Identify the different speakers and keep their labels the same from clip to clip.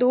Speaker 1: 2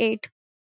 Speaker 1: 8،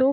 Speaker 1: 2